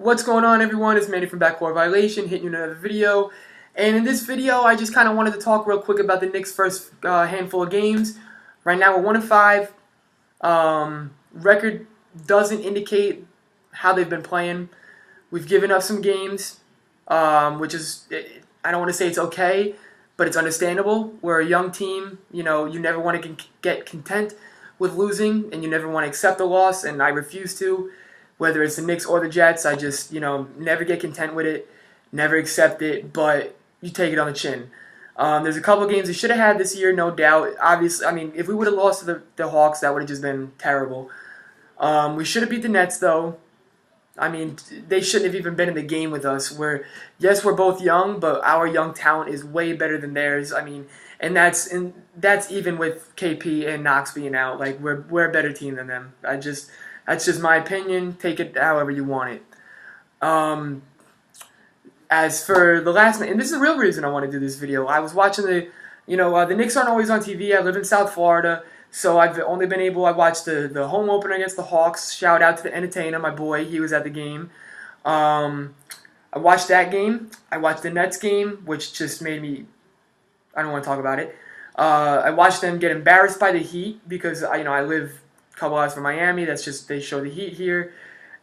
What's going on, everyone? It's Manny from BackCourt Violation, hitting you another video. And in this video, I just kind of wanted to talk real quick about the Knicks' first handful of games. Right now, we're 1-5. Record doesn't indicate how they've been playing. We've given up some games, which is, I don't want to say it's okay, but it's understandable. We're a young team. You know, you never want to get content with losing, and you never want to accept a loss, and I refuse to. Whether it's the Knicks or the Jets, I just, never get content with it, never accept it, but you take it on the chin. There's a couple of games we should have had this year, no doubt. Obviously, I mean, if we would have lost to the Hawks, that would have just been terrible. We should have beat the Nets, though. I mean, they shouldn't have even been in the game with us. Yes, we're both young, but our young talent is way better than theirs. I mean, and that's even with KP and Knox being out. Like, we're a better team than them. That's just my opinion. Take it however you want it. As for the last night, and this is the real reason I want to do this video. I was watching the Knicks aren't always on TV. I live in South Florida, so I've only been able. I watched the home opener against the Hawks. Shout out to the entertainer, my boy. He was at the game. I watched that game. I watched the Nets game, which just made me. I don't want to talk about it. I watched them get embarrassed by the Heat because I live couple hours from Miami. That's just, they show the Heat here.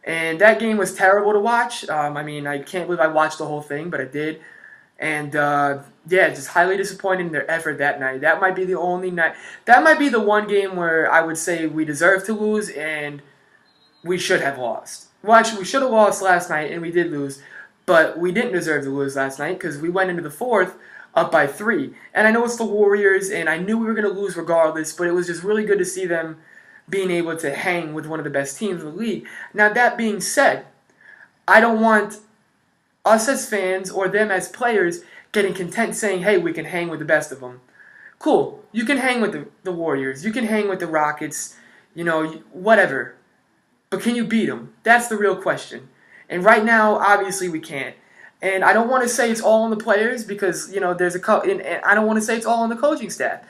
And that game was terrible to watch. I mean, I can't believe I watched the whole thing, but I did. And, just highly disappointed in their effort that night. That might be the only night. That might be the one game where I would say we deserve to lose and we should have lost. Well, actually, we should have lost last night, and we did lose. But we didn't deserve to lose last night because we went into the fourth up by 3. And I know it's the Warriors, and I knew we were going to lose regardless, but it was just really good to see them being able to hang with one of the best teams in the league. Now, that being said, I don't want us as fans or them as players getting content saying, hey, we can hang with the best of them. Cool. You can hang with the Warriors. You can hang with the Rockets, whatever. But can you beat them? That's the real question. And right now, obviously, we can't. And I don't want to say it's all on the players because, there's and I don't want to say it's all on the coaching staff.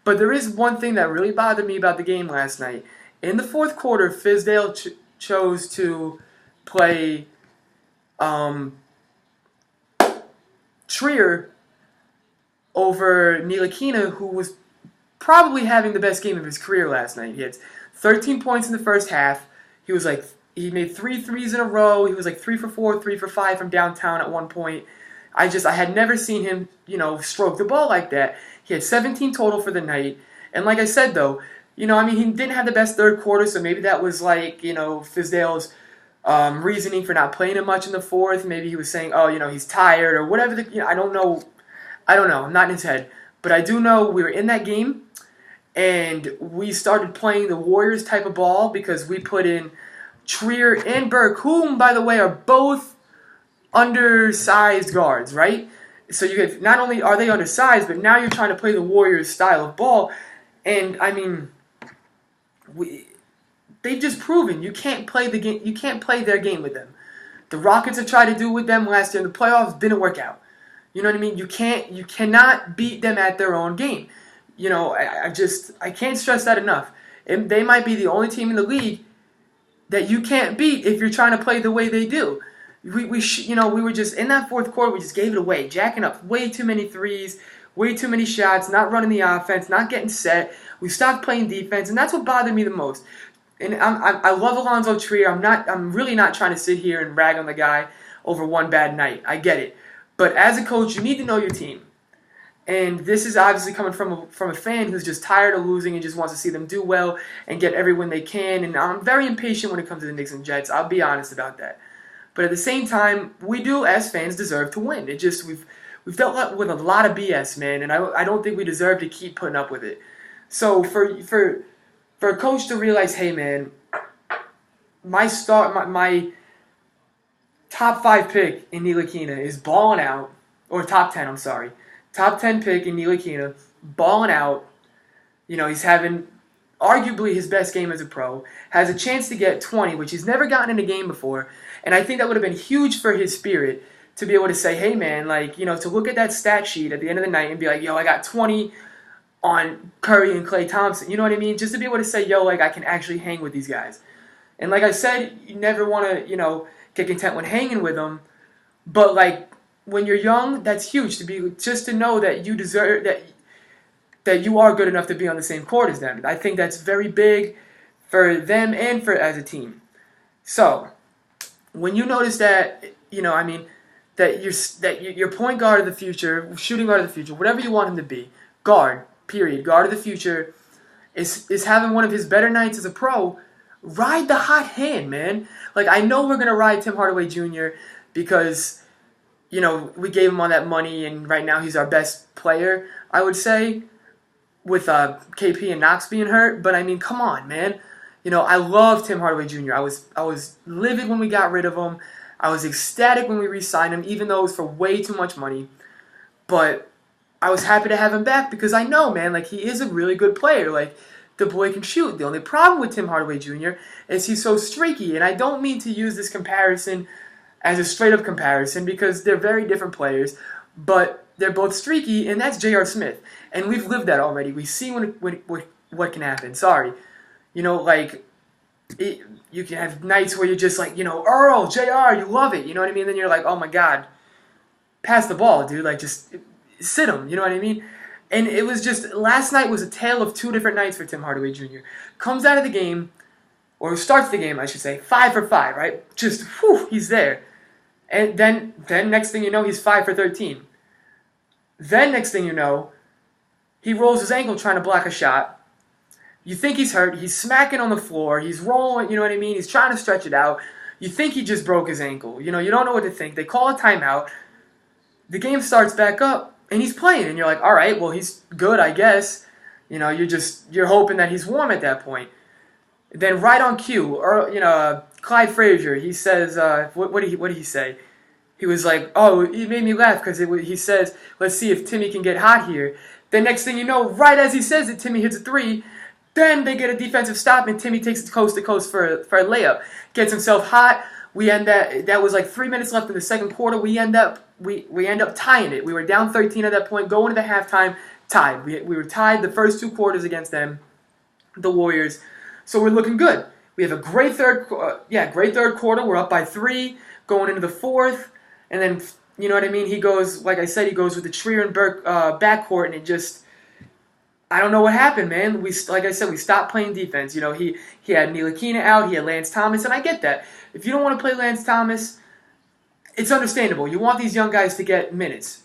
But there is one thing that really bothered me about the game last night. In the fourth quarter, Fizdale chose to play Trier over Ntilikina, who was probably having the best game of his career last night. He had 13 points in the first half. He made 3 threes in a row. He was like 3 for 4, 3 for 5 from downtown at one point. I had never seen him, stroke the ball like that. He had 17 total for the night. And like I said, though, he didn't have the best third quarter, so maybe that was like, Fizdale's reasoning for not playing him much in the fourth. Maybe he was saying, he's tired or whatever. I don't know. I'm not in his head. But I do know we were in that game, and we started playing the Warriors type of ball because we put in Trier and Burke, whom, by the way, are both undersized guards, right? So you get, not only are they undersized, but now you're trying to play the Warriors style of ball, and I mean, they've just proven you can't play the game. You can't play their game with them. The Rockets have tried to do with them last year in the playoffs, didn't work out. You know what I mean? You cannot beat them at their own game. I can't stress that enough. And they might be the only team in the league that you can't beat if you're trying to play the way they do. We were just in that fourth quarter. We just gave it away, jacking up way too many threes, way too many shots, not running the offense, not getting set. We stopped playing defense, and that's what bothered me the most. And I love Alonzo Trier. I'm really not trying to sit here and rag on the guy over one bad night. I get it, but as a coach, you need to know your team. And this is obviously coming from a fan who's just tired of losing and just wants to see them do well and get every win they can. And I'm very impatient when it comes to the Knicks and Jets. I'll be honest about that. But at the same time, we do, as fans, deserve to win. It just we've dealt with a lot of BS, man, and I don't think we deserve to keep putting up with it. So for a coach to realize, hey, man, my top 5 pick in Ntilikina is balling out, or top 10, I'm sorry, top 10 pick in Ntilikina, balling out. He's having arguably his best game as a pro, has a chance to get 20, which he's never gotten in a game before, and I think that would have been huge for his spirit to be able to say, hey man, to look at that stat sheet at the end of the night and be like, yo, I got 20 on Curry and Klay Thompson, you know what I mean? Just to be able to say, yo, I can actually hang with these guys. And like I said, you never want to, get content with hanging with him. But like when you're young, that's huge to know that you deserve that you are good enough to be on the same court as them. I think that's very big for them and for as a team. So when you notice that, that your point guard of the future, shooting guard of the future, whatever you want him to be, guard of the future, is having one of his better nights as a pro, ride the hot hand, man. Like, I know we're going to ride Tim Hardaway Jr. because, we gave him all that money and right now he's our best player, I would say, with KP and Knox being hurt. But, I mean, come on, man. I love Tim Hardaway Jr. I was livid when we got rid of him. I was ecstatic when we re-signed him, even though it was for way too much money. But I was happy to have him back because I know, man, like, he is a really good player. Like, the boy can shoot. The only problem with Tim Hardaway Jr. is he's so streaky. And I don't mean to use this comparison as a straight-up comparison because they're very different players. But they're both streaky, and that's J.R. Smith. And we've lived that already. We see what can happen. Sorry. You can have nights where you're just like, Earl, JR, you love it. You know what I mean? Then you're like, oh my God, pass the ball, dude. Like, just sit him. You know what I mean? And it was just, last night was a tale of two different nights for Tim Hardaway Jr. Comes out of the game, or starts the game, I should say, 5 for 5, right? Just, whew, he's there. And then next thing you know, he's 5 for 13. Then next thing you know, he rolls his ankle trying to block a shot. You think he's hurt. He's smacking on the floor. He's rolling, you know what I mean? He's trying to stretch it out. You think he just broke his ankle. You don't know what to think. They call a timeout. The game starts back up, and he's playing. And you're like, all right, well, he's good, I guess. You're hoping that he's warm at that point. Then right on cue, Clyde Frazier, he says, what did he say? He was like, oh, he made me laugh because he says, let's see if Timmy can get hot here. Then next thing you know, right as he says it, Timmy hits a three. Then they get a defensive stop, and Timmy takes it coast to coast for a layup. Gets himself hot. We end that was like 3 minutes left in the second quarter. We end up tying it. We were down 13 at that point, going to the halftime, tied. We were tied the first 2 quarters against them, the Warriors. So we're looking good. We have a great third quarter. We're up by 3, going into the fourth, and then you know what I mean. He goes, like I said, with the Trier and Burke backcourt, and it just. I don't know what happened, man. Like I said, we stopped playing defense. He had Ntilikina out. He had Lance Thomas, and I get that. If you don't want to play Lance Thomas, it's understandable. You want these young guys to get minutes.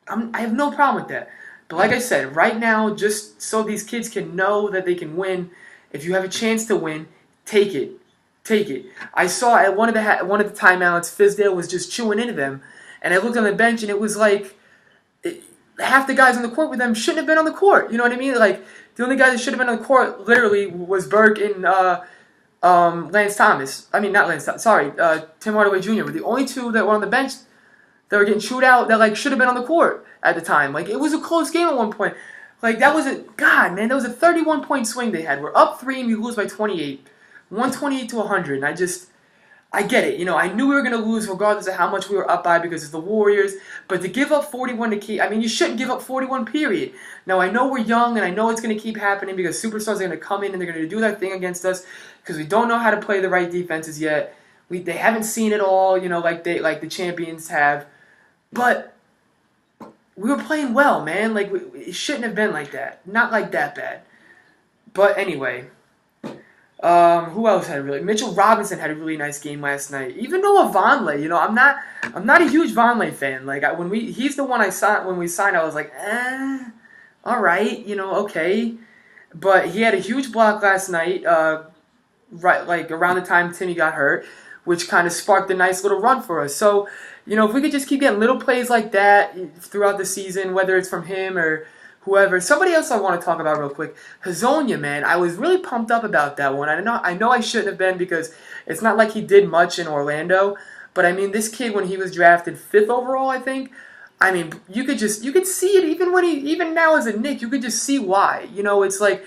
I have no problem with that. But like I said, right now, just so these kids can know that they can win, if you have a chance to win, take it. Take it. I saw at one of the timeouts, Fizdale was just chewing into them, and I looked on the bench, and it was like. Half the guys on the court with them shouldn't have been on the court. You know what I mean? Like, the only guys that should have been on the court, literally, was Burke and Lance Thomas. I mean, not Lance Thomas. Sorry, Tim Hardaway Jr. were the only 2 that were on the bench that were getting chewed out that, like, should have been on the court at the time. Like, it was a close game at one point. Like, that was a 31-point swing they had. We're up 3 and we lose by 28. 128 to 100. And I get it. I knew we were going to lose regardless of how much we were up by because it's the Warriors. But to give up 41 to keep, you shouldn't give up 41, period. Now, I know we're young, and I know it's going to keep happening because superstars are going to come in and they're going to do their thing against us because we don't know how to play the right defenses yet. They haven't seen it all, like the champions have. But we were playing well, man. Like, it shouldn't have been like that. Not like that bad. But anyway. Who else had Mitchell Robinson had a really nice game last night. Even Noah Vonleh, I'm not a huge Vonleh fan. Like he's the one I saw when we signed. I was like, all right, okay. But he had a huge block last night, right, like around the time Timmy got hurt, which kind of sparked a nice little run for us. So, if we could just keep getting little plays like that throughout the season, whether it's from him or whoever. Somebody else I want to talk about real quick. Hazonia, man. I was really pumped up about that one. I know I shouldn't have been because it's not like he did much in Orlando. But, this kid, when he was drafted 5th overall, I think, you could see it even now as a Knick, you could just see why. It's like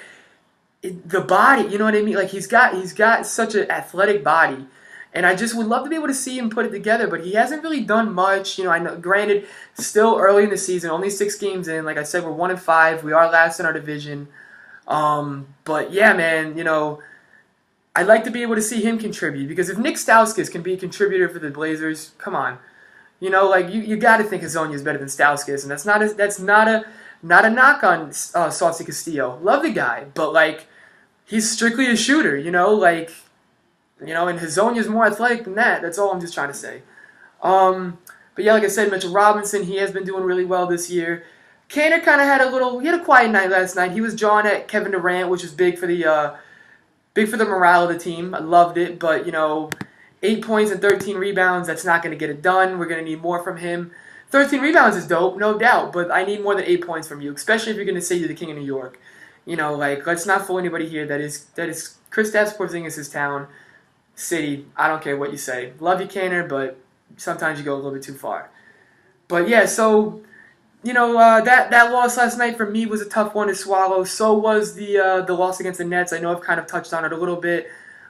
the body, you know what I mean? Like, he's got such an athletic body. And I just would love to be able to see him put it together, but he hasn't really done much. I know, granted, still early in the season, only 6 games in. Like I said, we're 1-5. We are last in our division. But yeah, man, I'd like to be able to see him contribute, because if Nick Stauskas can be a contributor for the Blazers, come on. You know, like you got to think Hezonja is better than Stauskas, and that's not a knock on Saucy Castillo. Love the guy, but like he's strictly a shooter. And Hezonja is more athletic than that. That's all I'm just trying to say. But yeah, like I said, Mitchell Robinson, he has been doing really well this year. Kanter kind of had a quiet night last night. He was jawing at Kevin Durant, which was big for the morale of the team. I loved it, but 8 points and 13 rebounds, that's not going to get it done. We're going to need more from him. 13 rebounds is dope, no doubt, but I need more than 8 points from you, especially if you're going to say you're the king of New York. Let's not fool anybody here. That is Kristaps Porzingis' town, city. I don't care what you say. Love you, Kanter, but sometimes you go a little bit too far. But yeah, so that loss last night for me was a tough one to swallow. So was the loss against the Nets. I know I've kind of touched on it a little bit,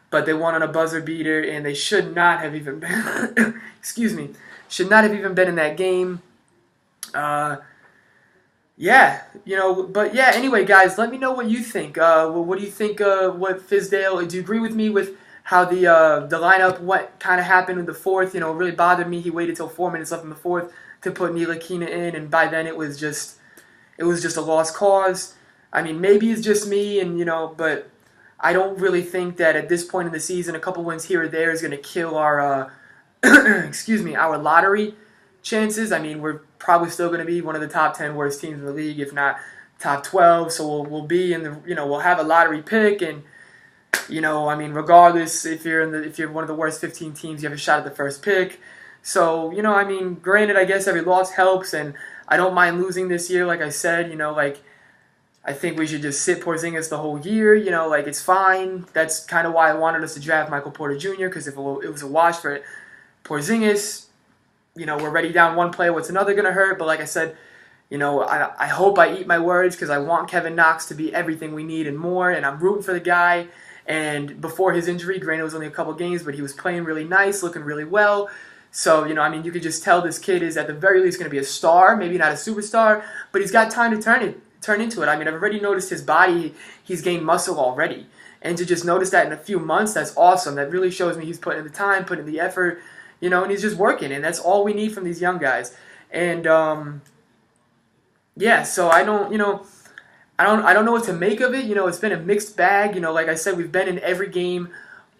but they won on a buzzer beater, and they should not have even been. Excuse me. Should not have even been in that game. But yeah, anyway, guys, let me know what you think. What do you think, what Fizdale, do you agree with me with how the lineup, what kind of happened in the fourth? It really bothered me. He waited till 4 minutes left in the fourth to put Ntilikina in, and by then it was just a lost cause. I mean, maybe it's just me, but I don't really think that at this point in the season, a couple wins here or there is going to kill our our lottery chances. I mean, we're probably still going to be one of the top 10 worst teams in the league, if not top 12. So we'll be in the, we'll have a lottery pick, and regardless if you're one of the worst 15 teams, you have a shot at the first pick. So granted, I guess every loss helps, and I don't mind losing this year. Like I said, I think we should just sit Porzingis the whole year. It's fine. That's kind of why I wanted us to draft Michael Porter Jr., because if it was a wash for Porzingis, we're already down one player. What's another going to hurt? But like I said, I hope I eat my words, because I want Kevin Knox to be everything we need and more, and I'm rooting for the guy. And before his injury, granted it was only a couple games, but he was playing really nice, looking really well. So, you could just tell this kid is at the very least going to be a star, maybe not a superstar, but he's got time to turn into it. I mean, I've already noticed his body, he's gained muscle already. And to just notice that in a few months, that's awesome. That really shows me he's putting in the time, putting in the effort, and he's just working. And that's all we need from these young guys. And, so I don't know what to make of it. It's been a mixed bag. Like I said, we've been in every game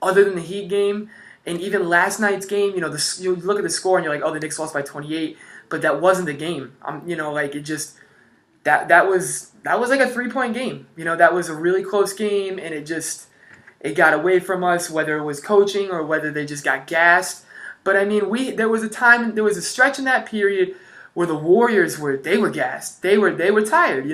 other than the Heat game. And even last night's game, you look at the score and you're like, oh, the Knicks lost by 28. But that wasn't the game. It just... That was like a 3-point game. That was a really close game, and it got away from us, whether it was coaching or whether they just got gassed. But I mean, there was a stretch in that period where the Warriors were gassed. They were tired.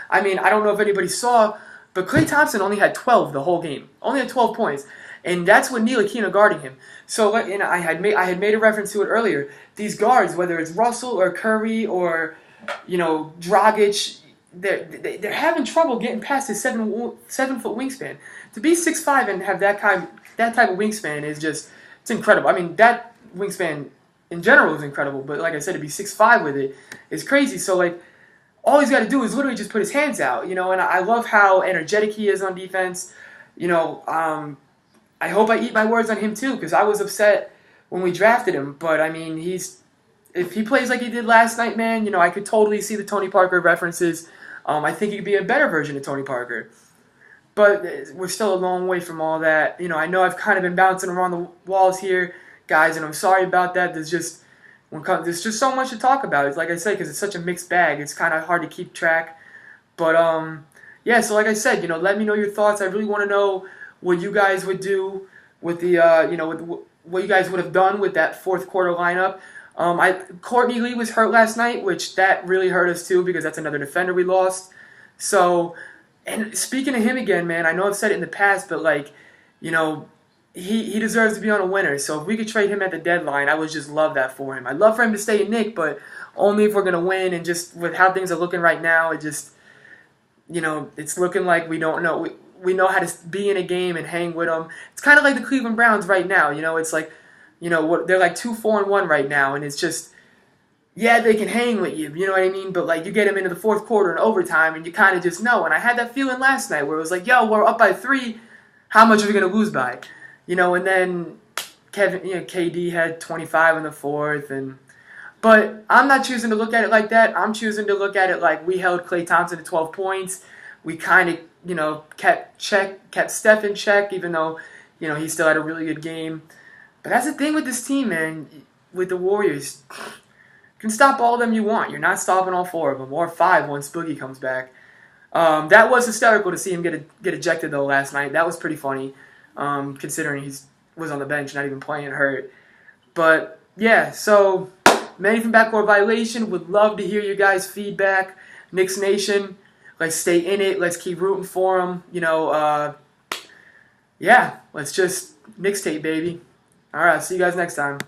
I mean, I don't know if anybody saw, but Klay Thompson only had 12 the whole game. Only had 12 points. And that's with Ntilikina guarding him. So I had made a reference to it earlier. These guards, whether it's Russell or Curry or Dragic, they're having trouble getting past his 7-foot wingspan. To be 6'5" and have that type of wingspan is it's incredible. I mean, that wingspan in general is incredible, but like I said, to be 6'5" with it is crazy. So all he's got to do is literally just put his hands out, and I love how energetic he is on defense. I hope I eat my words on him too, because I was upset when we drafted him, but I mean, if he plays like he did last night, man, I could totally see the Tony Parker references. I think he could be a better version of Tony Parker. But we're still a long way from all that. I know I've kind of been bouncing around the walls here, guys, and I'm sorry about that. There's just so much to talk about. It's like I said, because it's such a mixed bag. It's kind of hard to keep track. But, so like I said, let me know your thoughts. I really want to know what you guys would do with the, what you guys would have done with that fourth quarter lineup. Courtney Lee was hurt last night, which that really hurt us too, because that's another defender we lost. So, and speaking of him again, man, I know I've said it in the past, but he deserves to be on a winner. So if we could trade him at the deadline, I would just love that for him. I'd love for him to stay in Nick, but only if we're going to win. And just with how things are looking right now, it's looking like we don't know. We know how to be in a game and hang with them. It's kind of like the Cleveland Browns right now. It's like, they're like 2-4-1 right now, and it's just, yeah, they can hang with you, you know what I mean? But you get them into the fourth quarter and overtime, and you kind of just know. And I had that feeling last night where it was like, yo, we're up by 3. how much are we going to lose by? And then KD had 25 in the fourth, but I'm not choosing to look at it like that. I'm choosing to look at it like we held Klay Thompson to 12 points. We kind of, kept Steph in check, even though, he still had a really good game. But that's the thing with this team, man. With the Warriors, you can stop all of them you want. You're not stopping all 4 of them, or 5 once Boogie comes back. That was hysterical to see him get ejected, though, last night. That was pretty funny, considering he was on the bench, not even playing hurt. But, yeah, so Manny from BackCourt Violation would love to hear you guys' feedback. Knicks Nation, let's stay in it. Let's keep rooting for them. Yeah, let's just mixtape, baby. All right, see you guys next time.